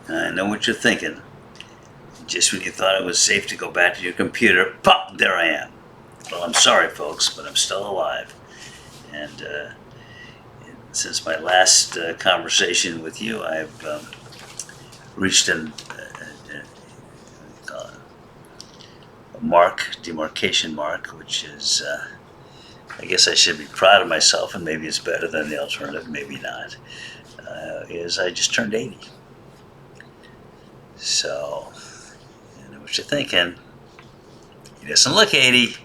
I know what you're thinking. Just when you thought it was safe to go back to your computer, pop, there I am. Well, I'm sorry, folks, but I'm still alive. And since my last conversation with you, I've reached a demarcation mark, which is, I guess I should be proud of myself, and maybe it's better than the alternative, maybe not, is I just turned 80. So, you know what you're thinking. He doesn't look 80.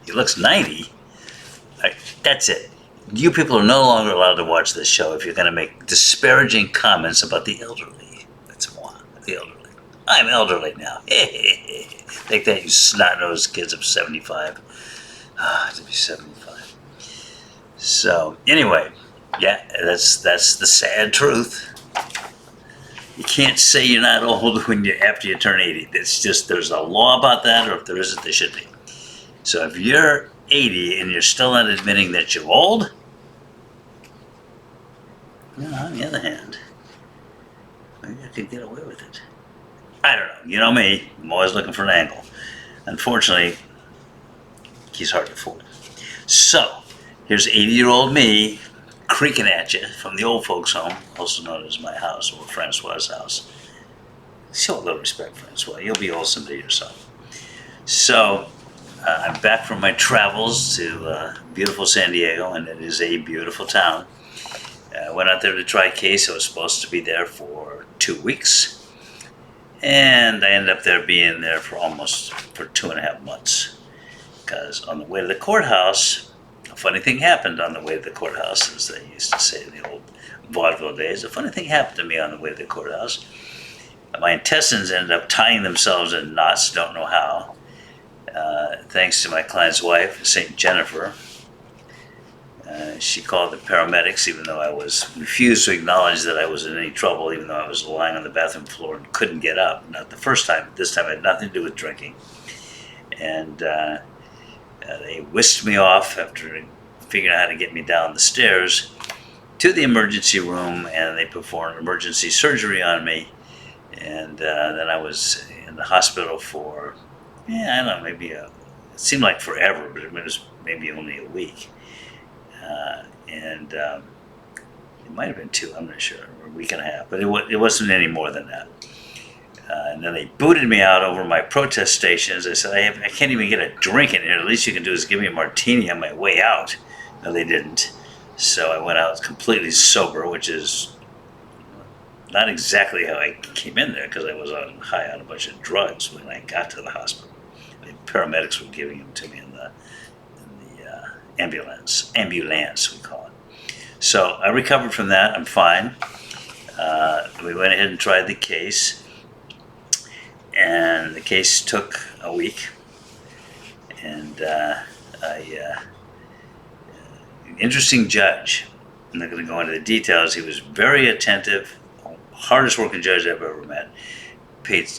He looks 90. That's it. You people are no longer allowed to watch this show if you're going to make disparaging comments about the elderly. That's moi, the elderly. I'm elderly now. Take that, you snot-nosed kids of 75. To be 75. So, anyway, yeah, that's the sad truth. You can't say you're not old after you turn 80. It's just there's a law about that, or if there isn't, there should be. So if you're 80 and you're still not admitting that you're old, on the other hand, maybe I could get away with it. I don't know. You know me. I'm always looking for an angle. Unfortunately, he's hard to fool. So, here's 80-year-old me creaking at you from the old folks' home, also known as my house, or Francois' house. Show a little respect, Francois. You'll be old someday yourself. So, I'm back from my travels to beautiful San Diego, and it is a beautiful town. I went out there to try a case. I was supposed to be there for 2 weeks. And I ended up being there for 2.5 months. Because on the way to the courthouse, a funny thing happened on the way to the courthouse, as they used to say in the old vaudeville days. A funny thing happened to me on the way to the courthouse. My intestines ended up tying themselves in knots, don't know how. Thanks to my client's wife, St. Jennifer. She called the paramedics, even though I refused to acknowledge that I was in any trouble, even though I was lying on the bathroom floor and couldn't get up. Not the first time. This time it had nothing to do with drinking. And they whisked me off after figuring out how to get me down the stairs to the emergency room, and they performed emergency surgery on me. And then I was in the hospital for, I don't know, maybe it seemed like forever, but it was maybe only a week. And it might have been 2, I'm not sure, or a week and a half, but it wasn't any more than that. And then they booted me out over my protest stations. I said, I can't even get a drink in here. The least you can do is give me a martini on my way out. No, they didn't. So I went out completely sober, which is not exactly how I came in there, because I was high on a bunch of drugs when I got to the hospital. The paramedics were giving them to me in the ambulance we call it. So I recovered from that. I'm fine. We went ahead and tried the case, and the case took a week. And interesting judge. I'm not going to go into the details. He was very attentive, hardest working judge I've ever met. Paid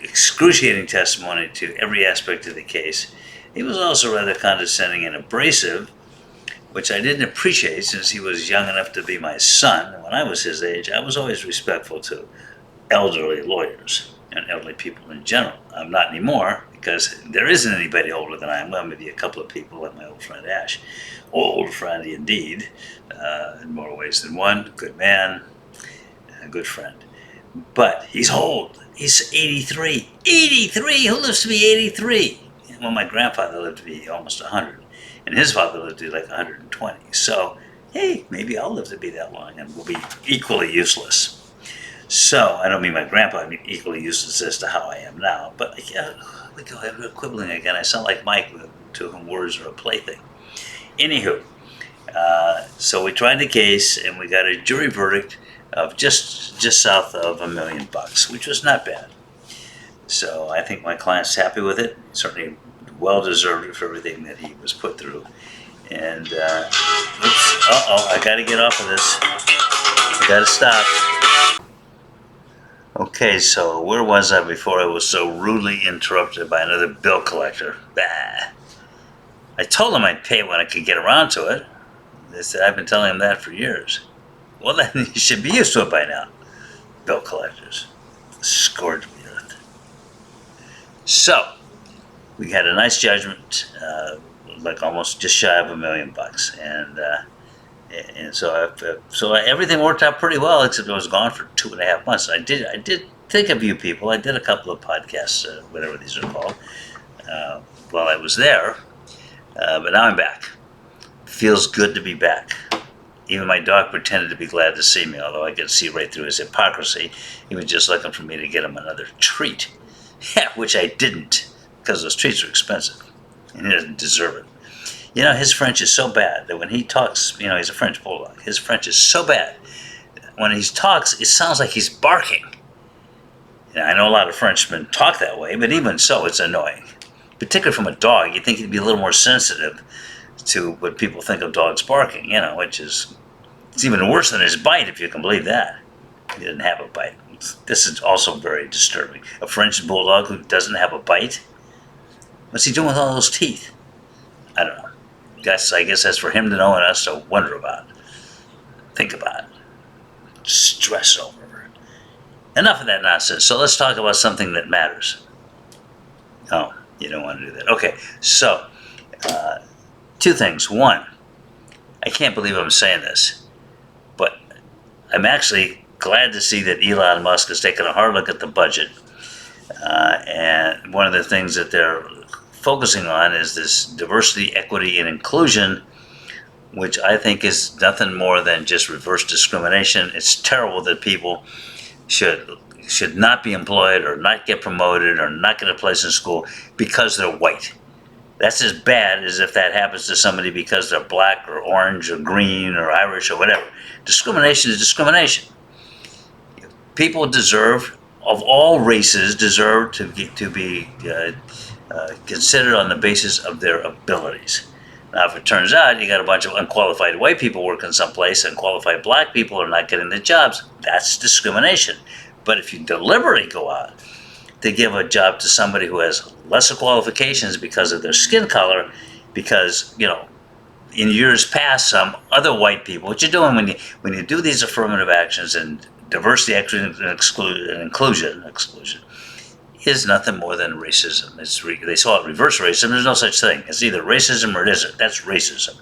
excruciating testimony to every aspect of the case. He was also rather condescending and abrasive, which I didn't appreciate since he was young enough to be my son. And when I was his age, I was always respectful to elderly lawyers and elderly people in general. I'm not anymore, because there isn't anybody older than I am. Well, maybe a couple of people like my old friend Ash. Old friend indeed, in more ways than one. Good man, a good friend. But he's old. He's 83. 83? Who lives to be 83? Well, my grandfather lived to be almost 100, and his father lived to be like 120. So, hey, maybe I'll live to be that long, and we'll be equally useless. So, I don't mean my grandpa, I mean equally useless as to how I am now. But we go ahead, we're quibbling again. I sound like Mike, to whom words are a plaything. Anywho, so we tried the case, and we got a jury verdict of just south of $1 million, which was not bad. So I think my client's happy with it. Certainly well deserved for everything that he was put through. And I got to get off of this. I got to stop. Okay, so where was I before I was so rudely interrupted by another bill collector? Bah. I told him I'd pay when I could get around to it. They said I've been telling him that for years. Well, then you should be used to it by now. Bill collectors, the scourge of the earth. So we had a nice judgment, like almost just shy of $1 million, and so everything worked out pretty well, except I was gone for 2.5 months. I did think of you people. I did a couple of podcasts, whatever these are called, while I was there. But now I'm back. Feels good to be back. Even my dog pretended to be glad to see me, although I could see right through his hypocrisy. He was just looking for me to get him another treat, which I didn't, because those treats are expensive, and he doesn't deserve it. His French is so bad that when he talks, he's a French bulldog. His French is so bad. When he talks, it sounds like he's barking. I know a lot of Frenchmen talk that way, but even so, it's annoying. Particularly from a dog, you'd think he'd be a little more sensitive to what people think of dogs barking, which is, it's even worse than his bite, if you can believe that. He didn't have a bite. This is also very disturbing. A French bulldog who doesn't have a bite? What's he doing with all those teeth? I don't know. I guess that's for him to know and us to wonder about. Think about it. Stress over it. Enough of that nonsense. So let's talk about something that matters. Oh, you don't want to do that. Okay, so two things. One, I can't believe I'm saying this, but I'm actually glad to see that Elon Musk has taken a hard look at the budget. And one of the things that they're focusing on is this diversity, equity, and inclusion, which I think is nothing more than just reverse discrimination. It's terrible that people should not be employed or not get promoted or not get a place in school because they're white. That's as bad as if that happens to somebody because they're black or orange or green or Irish or whatever. Discrimination is discrimination. People of all races, deserve to be considered on the basis of their abilities. Now, if it turns out you got a bunch of unqualified white people working someplace and qualified black people are not getting the jobs, that's discrimination. But if you deliberately go out to give a job to somebody who has lesser qualifications because of their skin color, because, in years past, some other white people, what you're doing when you do these affirmative actions and diversity, equity, and inclusion is nothing more than racism. They saw it reverse racism. There's no such thing. It's either racism or it isn't. That's racism.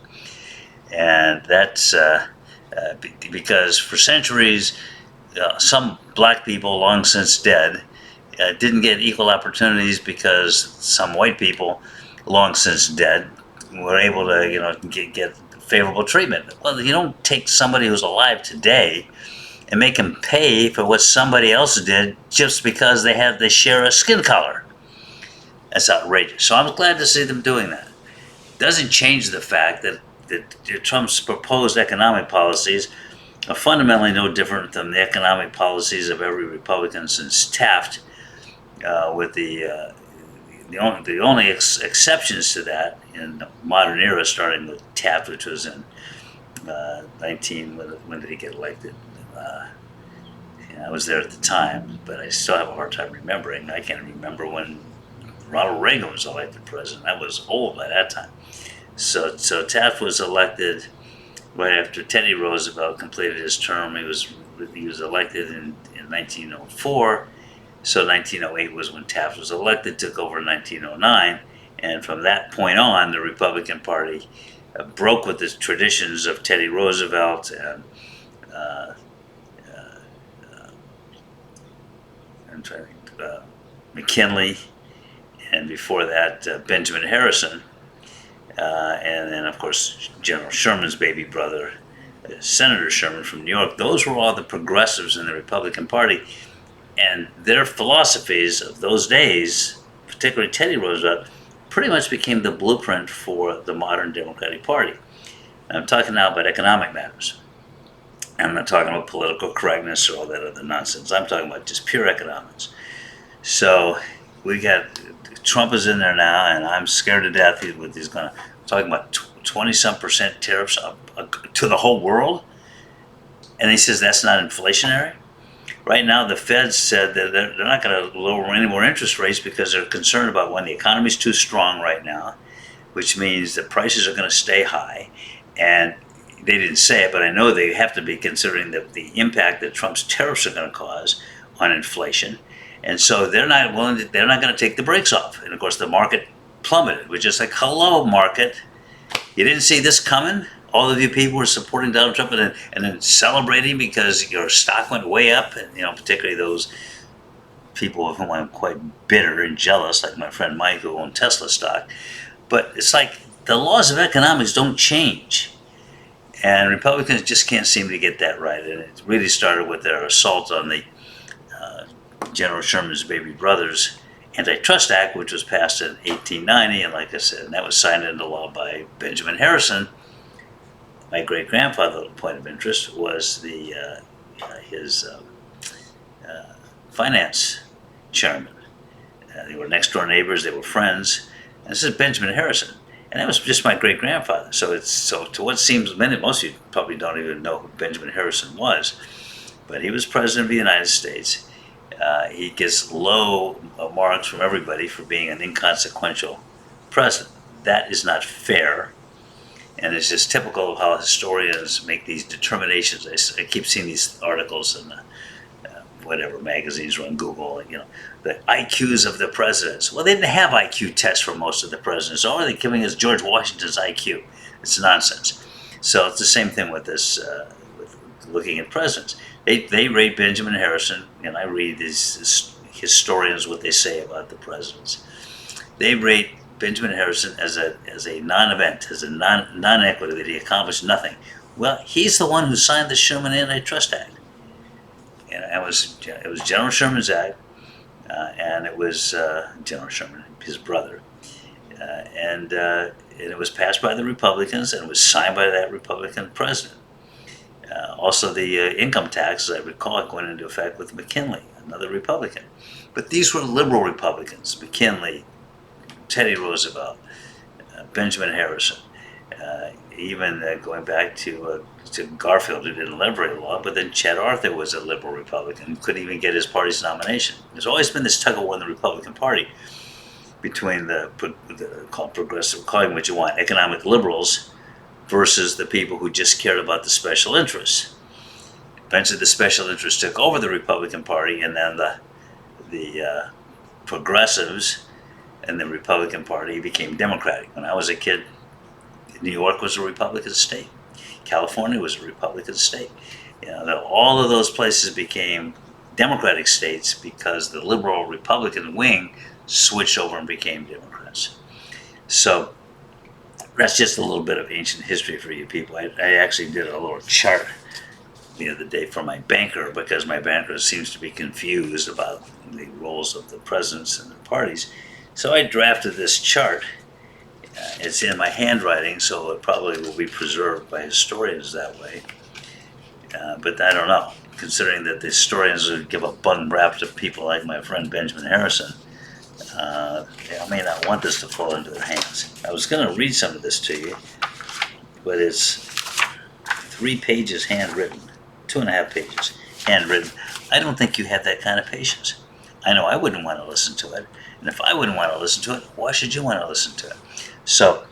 And that's because for centuries, some black people, long since dead, didn't get equal opportunities because some white people, long since dead, were able to get favorable treatment. Well, you don't take somebody who's alive today and make them pay for what somebody else did just because they share a skin color. That's outrageous. So I'm glad to see them doing that. Doesn't change the fact that Trump's proposed economic policies are fundamentally no different than the economic policies of every Republican since Taft, with the only exceptions to that in the modern era, starting with Taft, which was in when did he get elected? I was there at the time, but I still have a hard time remembering. I can't remember when Ronald Reagan was elected president. I was old by that time. So Taft was elected right after Teddy Roosevelt completed his term. He was elected in 1904. So 1908 was when Taft was elected, took over in 1909. And from that point on, the Republican Party broke with the traditions of Teddy Roosevelt and McKinley, and before that, Benjamin Harrison, and then, of course, General Sherman's baby brother, Senator Sherman from New York. Those were all the progressives in the Republican Party, and their philosophies of those days, particularly Teddy Roosevelt, pretty much became the blueprint for the modern Democratic Party. And I'm talking now about economic matters. I'm not talking about political correctness or all that other nonsense. I'm talking about just pure economics. So we got Trump is in there now, and I'm scared to death with he's going to talking about 20-some% tariffs to the whole world, and he says that's not inflationary. Right now, the Fed said that they're not going to lower any more interest rates because they're concerned about when the economy's too strong right now, which means that prices are going to stay high, and they didn't say it, but I know they have to be considering the impact that Trump's tariffs are going to cause on inflation. And so they're not going to take the brakes off. And of course, the market plummeted. It was just like, hello, market. You didn't see this coming? All of you people were supporting Donald Trump and then celebrating because your stock went way up. And, particularly those people of whom I'm quite bitter and jealous, like my friend Mike who owned Tesla stock. But it's like the laws of economics don't change. And Republicans just can't seem to get that right. And it really started with their assault on the General Sherman's baby brother's Antitrust Act, which was passed in 1890, and like I said, and that was signed into law by Benjamin Harrison. My great-grandfather, point of interest, was his finance chairman. They were next-door neighbors, they were friends, and this is Benjamin Harrison. And that was just my great-grandfather. So to what seems, most of you probably don't even know who Benjamin Harrison was, but he was president of the United States. He gets low marks from everybody for being an inconsequential president. That is not fair, and it's just typical of how historians make these determinations. I keep seeing these articles in whatever magazines or on Google, the IQs of the presidents. Well, they didn't have IQ tests for most of the presidents. So are they giving us George Washington's IQ? It's nonsense. So it's the same thing with this, with looking at presidents. They rate Benjamin Harrison, and I read these historians what they say about the presidents. They rate Benjamin Harrison as a non-event, as a non-equity, that he accomplished nothing. Well, he's the one who signed the Sherman Antitrust Act. And it was General Sherman's act, and it was General Sherman, his brother, and it was passed by the Republicans, and it was signed by that Republican president. Also, the income tax, as I recall, went into effect with McKinley, another Republican. But these were liberal Republicans: McKinley, Teddy Roosevelt, Benjamin Harrison, even going back to Garfield, who didn't leverage law, but then Chet Arthur was a liberal Republican, who couldn't even get his party's nomination. There's always been this tug of war in the Republican Party between the called progressive, call it what you want, economic liberals, versus the people who just cared about the special interests. Eventually, the special interests took over the Republican Party, and then the progressives and the Republican Party became Democratic. When I was a kid, New York was a Republican state. California was a Republican state. All of those places became Democratic states because the liberal Republican wing switched over and became Democrats. So that's just a little bit of ancient history for you people. I actually did a little chart the other day for my banker, because my banker seems to be confused about the roles of the presidents and the parties. So I drafted this chart. It's in my handwriting, so it probably will be preserved by historians that way. But I don't know, considering that the historians would give a bun rap to people like my friend Benjamin Harrison. I may not want this to fall into their hands. I was going to read some of this to you, but it's 3 pages handwritten, 2.5 pages handwritten. I don't think you have that kind of patience. I know I wouldn't want to listen to it, and if I wouldn't want to listen to it, why should you want to listen to it? So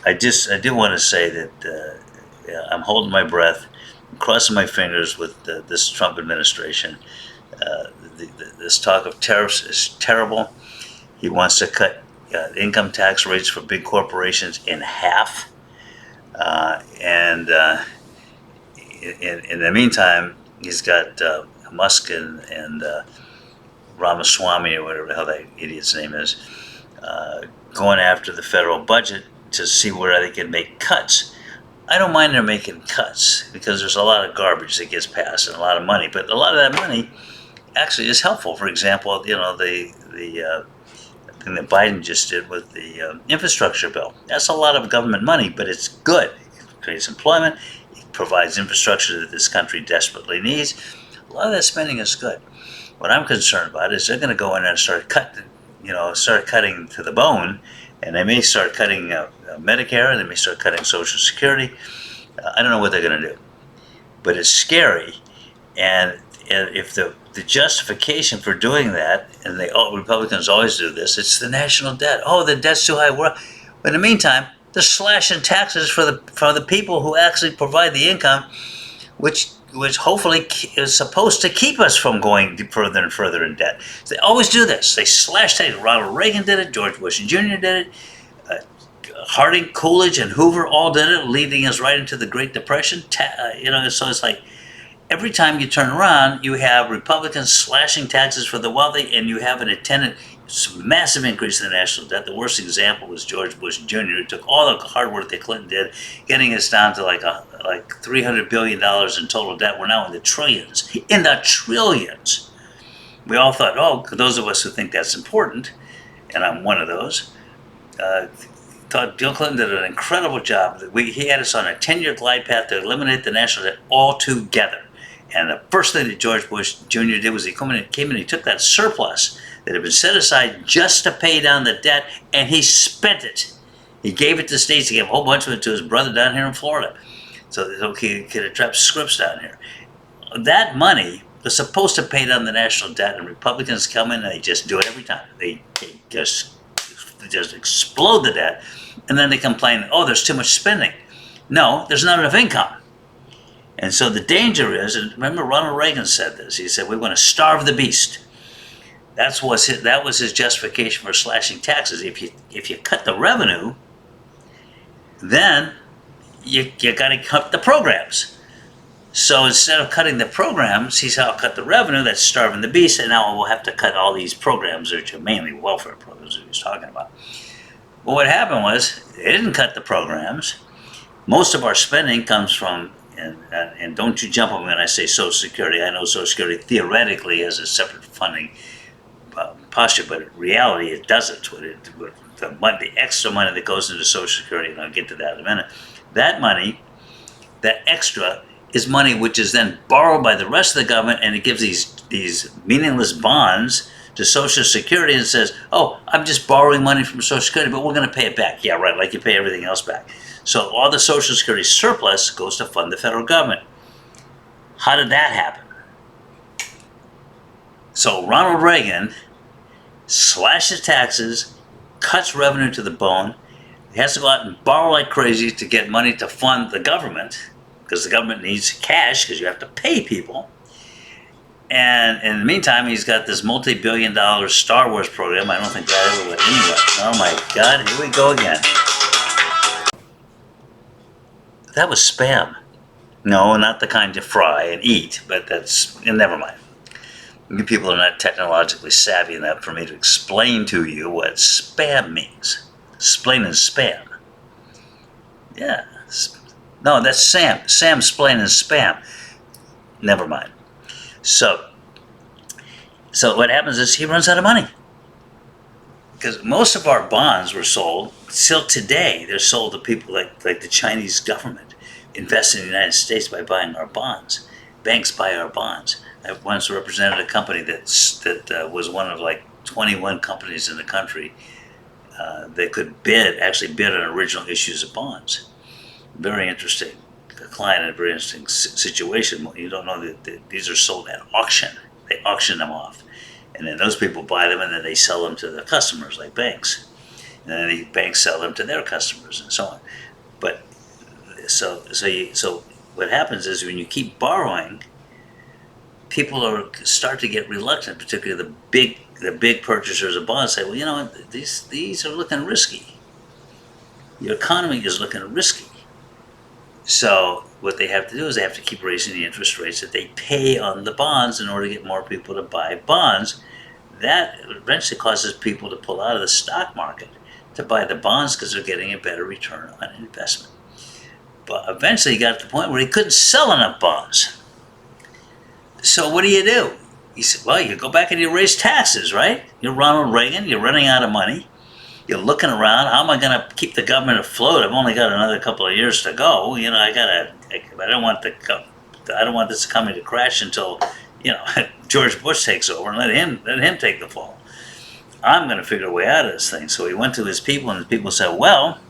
I do want to say that I'm holding my breath, I'm crossing my fingers with this Trump administration. This talk of tariffs is terrible. He wants to cut income tax rates for big corporations in half. And in the meantime, he's got Musk and Ramaswamy, or whatever the hell that idiot's name is, going after the federal budget to see where they can make cuts. I don't mind they're making cuts, because there's a lot of garbage that gets passed and a lot of money, but a lot of that money actually is helpful. For example, the thing that Biden just did with the infrastructure bill. That's a lot of government money, but it's good. It creates employment. It provides infrastructure that this country desperately needs. A lot of that spending is good. What I'm concerned about is they're going to go in and start cutting to the bone, and they may start cutting Medicare, they may start cutting Social Security. I don't know what they're going to do, but it's scary. And if the justification for doing that, and Republicans always do this, it's the national debt. Oh, the debt's too high. But in the meantime, they're slashing taxes for the people who actually provide the income, which hopefully is supposed to keep us from going further and further in debt. So they always do this. They slash taxes. Ronald Reagan did it. George Bush Jr. did it. Harding, Coolidge, and Hoover all did it, leading us right into the Great Depression. So it's like every time you turn around, you have Republicans slashing taxes for the wealthy, and you have an attendant massive increase in the national debt. The worst example was George Bush Jr., who took all the hard work that Clinton did, getting us down to like $300 billion in total debt. We're now in the trillions. In the trillions. We all thought, oh, those of us who think that's important, and I'm one of those, thought Bill Clinton did an incredible job. He had us on a 10-year glide path to eliminate the national debt altogether. And the first thing that George Bush Jr. did was he came in and he took that surplus that had been set aside just to pay down the debt, and he spent it. He gave it to states. He gave a whole bunch of it to his brother down here in Florida, so he could attract Scripps down here. That money was supposed to pay down the national debt, and Republicans come in and they just do it every time. They just explode the debt, and then they complain, oh, there's too much spending. No, there's not enough income. And so the danger is, and remember Ronald Reagan said this, he said, we want to starve the beast. That was his justification for slashing taxes. If you cut the revenue, then you got to cut the programs. So instead of cutting the programs, he said, I'll cut the revenue, that's starving the beast, and now we'll have to cut all these programs, which are mainly welfare programs that he was talking about. Well, what happened was, they didn't cut the programs. Most of our spending comes from, and don't you jump on me when I say Social Security. I know Social Security theoretically has a separate funding posture, but in reality it doesn't. The extra money that goes into Social Security, and I'll get to that in a minute, that money, that extra, is money which is then borrowed by the rest of the government, and it gives these meaningless bonds to Social Security and says, oh, I'm just borrowing money from Social Security, but we're going to pay it back. Yeah, right, like you pay everything else back. So all the Social Security surplus goes to fund the federal government. How did that happen? So Ronald Reagan slashes taxes, cuts revenue to the bone. He has to go out and borrow like crazy to get money to fund the government, because the government needs cash because you have to pay people. And in the meantime, he's got this multi-billion-dollar Star Wars program. I don't think that ever went anywhere. Oh my God, here we go again. That was Spam. No, not the kind you fry and eat, but never mind. You people are not technologically savvy enough for me to explain to you what Spam means. Explaining Spam. Yeah. No, that's Sam. Sam explaining Spam. Never mind. So what happens is he runs out of money. Because most of our bonds were sold, still today, they're sold to people like the Chinese government invest in the United States by buying our bonds. Banks buy our bonds. I once represented a company that was one of like 21 companies in the country that could bid on original issues of bonds. Very interesting. A client in a very interesting situation. You don't know that these are sold at auction. They auction them off. And then those people buy them, and then they sell them to the customers, like banks. And then the banks sell them to their customers, and so on. But so what happens is when you keep borrowing, people start to get reluctant, particularly the big purchasers of bonds. Say, well, you know, these are looking risky. Your economy is looking risky. So what they have to do is they have to keep raising the interest rates that they pay on the bonds in order to get more people to buy bonds. That eventually causes people to pull out of the stock market to buy the bonds because they're getting a better return on investment. But eventually he got to the point where he couldn't sell enough bonds. So what do? He said, well, you go back and you raise taxes, right? You're Ronald Reagan, you're running out of money. You're looking around, how am I going to keep the government afloat? I've only got another couple of years to go. You know, I don't want this economy to crash until, George Bush takes over and let him take the fall. I'm going to figure a way out of this thing. So he went to his people, and his people said, well,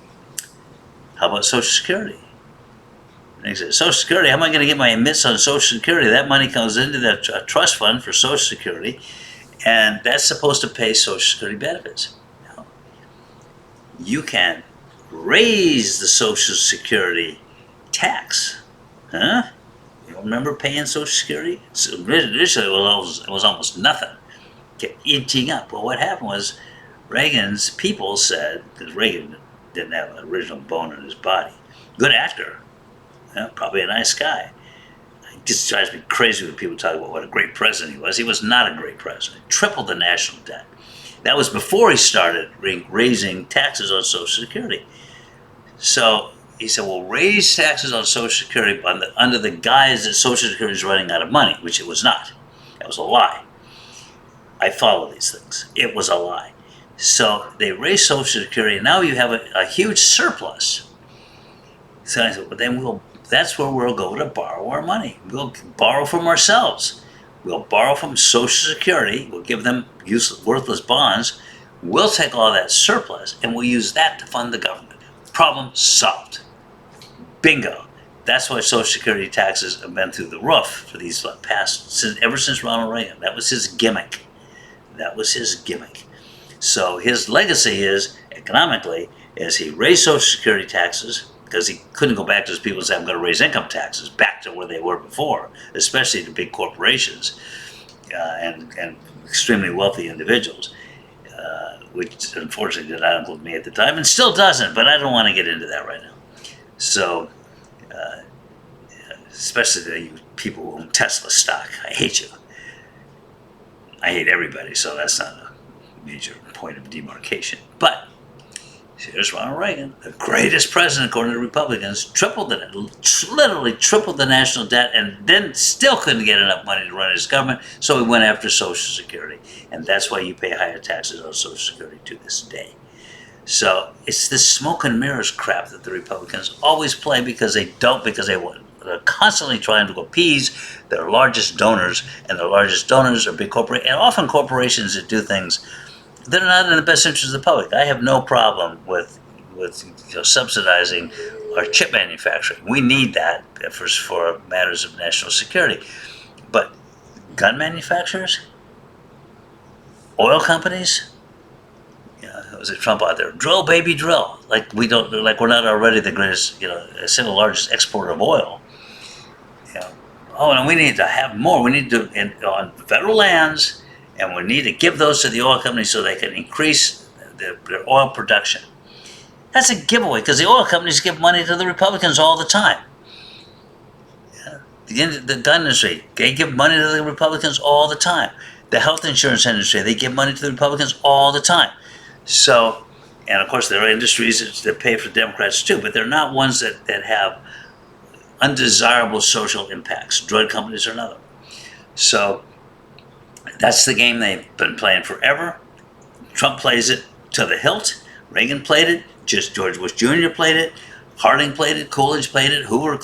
how about Social Security? And he said, Social Security, how am I going to get my admits on Social Security? That money comes into the trust fund for Social Security, and that's supposed to pay Social Security benefits. You can raise the Social Security tax. Huh? You remember paying Social Security? So initially, it was almost nothing. Kept inching up. Well, what happened was Reagan's people said, because Reagan didn't have an original bone in his body, good actor, probably a nice guy. It just drives me crazy when people talk about what a great president he was. He was not a great president. Tripled the national debt. That was before he started raising taxes on Social Security. So he said, well, raise taxes on Social Security under the guise that Social Security is running out of money, which it was not. That was a lie. I follow these things. It was a lie. So they raised Social Security, and now you have a huge surplus. So I said, well, then that's where we'll go to borrow our money. We'll borrow from ourselves. We'll borrow from Social Security. We'll give them worthless bonds. We'll take all that surplus, and we'll use that to fund the government. Problem solved. Bingo. That's why Social Security taxes have been through the roof for these ever since Ronald Reagan. That was his gimmick. So his legacy is, economically, is he raised Social Security taxes because he couldn't go back to his people and say, I'm going to raise income taxes back to where they were before, especially the big corporations and extremely wealthy individuals, which unfortunately did not include me at the time and still doesn't, but I don't want to get into that right now. So, especially the people who own Tesla stock, I hate you. I hate everybody, so that's not a major point of demarcation. But here's Ronald Reagan, the greatest president according to Republicans, literally tripled the national debt, and then still couldn't get enough money to run his government, so he went after Social Security. And that's why you pay higher taxes on Social Security to this day. So it's this smoke and mirrors crap that the Republicans always play because they want. They're constantly trying to appease their largest donors, and their largest donors are big corporations, and often corporations that do things that are not in the best interest of the public. I have no problem with subsidizing our chip manufacturing. We need that for matters of national security. But gun manufacturers, oil companies, was it Trump out there? Drill, baby, drill. Like we're not already the greatest, single largest exporter of oil. Oh, and we need to have more. We need to on federal lands, and we need to give those to the oil companies so they can increase their oil production. That's a giveaway because the oil companies give money to the Republicans all the time. The gun industry, they give money to the Republicans all the time. The health insurance industry, they give money to the Republicans all the time. So, and of course there are industries that pay for Democrats too, but they're not ones that have undesirable social impacts. Drug companies are another. So that's the game they've been playing forever. Trump plays it to the hilt. Reagan played it. George Bush Jr. played it. Harding played it. Coolidge played it. Hoover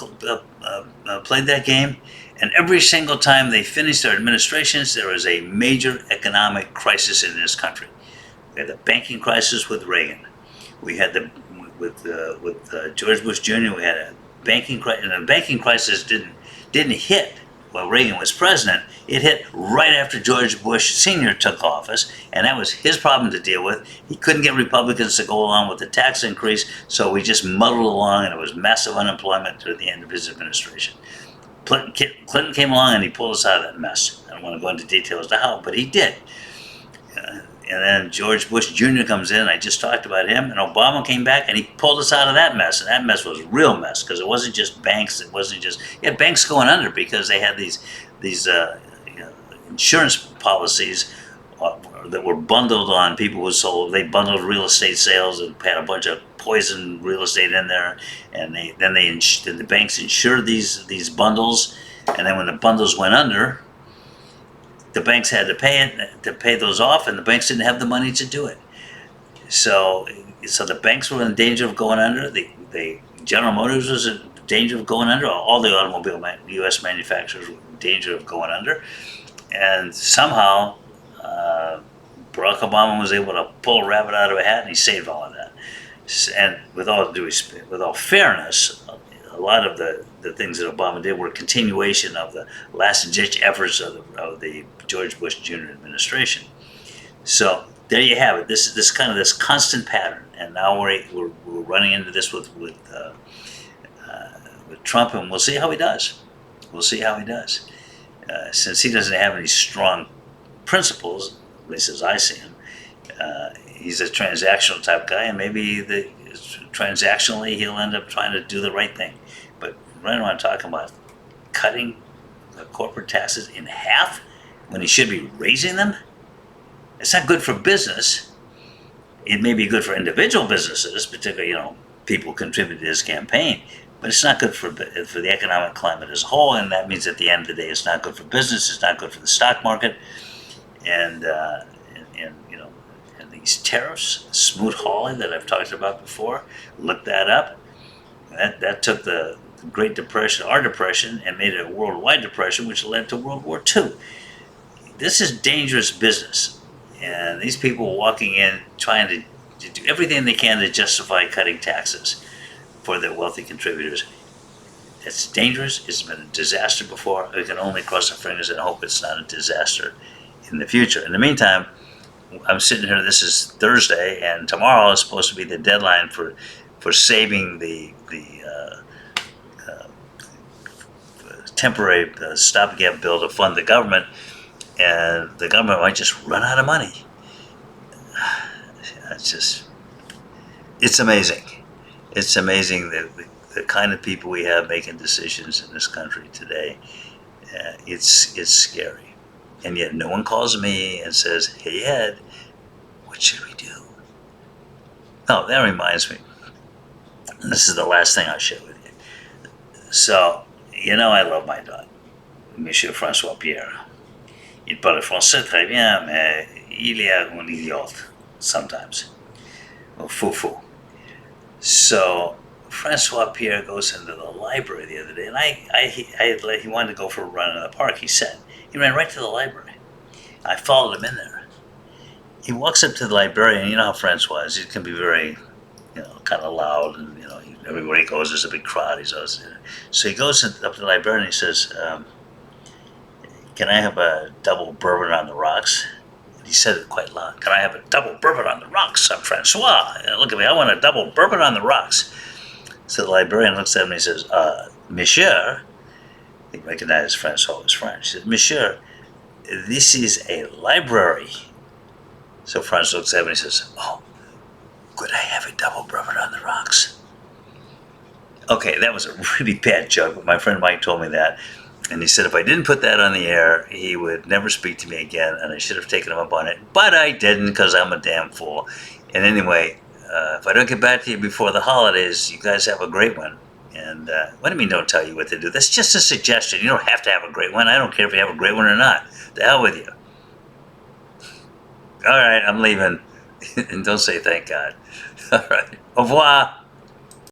played that game. And every single time they finished their administrations, there was a major economic crisis in this country. We had the banking crisis with Reagan. We had with George Bush Jr. We had a banking crisis, and the banking crisis didn't hit while Reagan was president. It hit right after George Bush Sr. took office, and that was his problem to deal with. He couldn't get Republicans to go along with the tax increase, so we just muddled along, and it was massive unemployment through the end of his administration. Clinton came along and he pulled us out of that mess. I don't want to go into details to how, but he did. And then George Bush Jr. comes in, I just talked about him, and Obama came back and he pulled us out of that mess. And that mess was a real mess because it wasn't just banks. It wasn't just, you had banks going under because they had these insurance policies that were bundled on people who sold. They bundled real estate sales and had a bunch of poison real estate in there. And then the banks insured these bundles. And then when the bundles went under, the banks had to pay those off, and the banks didn't have the money to do it. So the banks were in danger of going under. The General Motors was in danger of going under. All the U.S. manufacturers were in danger of going under. And somehow Barack Obama was able to pull a rabbit out of a hat, and he saved all of that. And with all fairness, a lot of the things that Obama did were a continuation of the last-ditch efforts of the George Bush Jr. administration. So there you have it. This constant pattern, and now we're running into this with Trump, and we'll see how he does. We'll see how he does. Since he doesn't have any strong principles, at least as I see him, he's a transactional type guy, and maybe transactionally he'll end up trying to do the right thing. But right now I'm talking about cutting the corporate taxes in half when he should be raising them. It's not good for business. It may be good for individual businesses, particularly people contribute to his campaign, but it's not good for the economic climate as a whole. And that means at the end of the day, it's not good for business. It's not good for the stock market, and and these tariffs, Smoot-Hawley that I've talked about before. Look that up. That took the Great Depression, our depression, and made it a worldwide depression, which led to World War II. This is dangerous business. And these people walking in trying to do everything they can to justify cutting taxes for their wealthy contributors. It's dangerous. It's been a disaster before. We can only cross our fingers and hope it's not a disaster in the future. In the meantime, I'm sitting here, this is Thursday, and tomorrow is supposed to be the deadline for saving the temporary stopgap bill to fund the government, and the government might just run out of money. It's amazing. It's amazing the kind of people we have making decisions in this country today. It's scary. And yet no one calls me and says, "Hey Ed, what should we do?" Oh, that reminds me. This is the last thing I'll share with you. So, I love my dog, Monsieur François Pierre. Il parle français très bien, mais il est un idiot sometimes. Or fou-fou. So, François Pierre goes into the library the other day, and he wanted to go for a run in the park, he said. He ran right to the library. I followed him in there. He walks up to the librarian, and you know how François is. He can be very, kind of loud, and, everywhere he goes, there's a big crowd. So he goes up to the librarian, and he says, "Can I have a double bourbon on the rocks?" And he said it quite loud. "Can I have a double bourbon on the rocks? I'm François. Look at me. I want a double bourbon on the rocks." So the librarian looks at him and he says, "Monsieur," he recognized François was French. He said, "Monsieur, this is a library." So François looks at him and he says, "Oh, could I have a double bourbon on the rocks?" Okay, that was a really bad joke, but my friend Mike told me that. And he said if I didn't put that on the air, he would never speak to me again, and I should have taken him up on it. But I didn't, because I'm a damn fool. And anyway, if I don't get back to you before the holidays, you guys have a great one. And what do you mean don't tell you what to do? That's just a suggestion. You don't have to have a great one. I don't care if you have a great one or not. The hell with you. All right, I'm leaving. And don't say thank God. All right. Au revoir.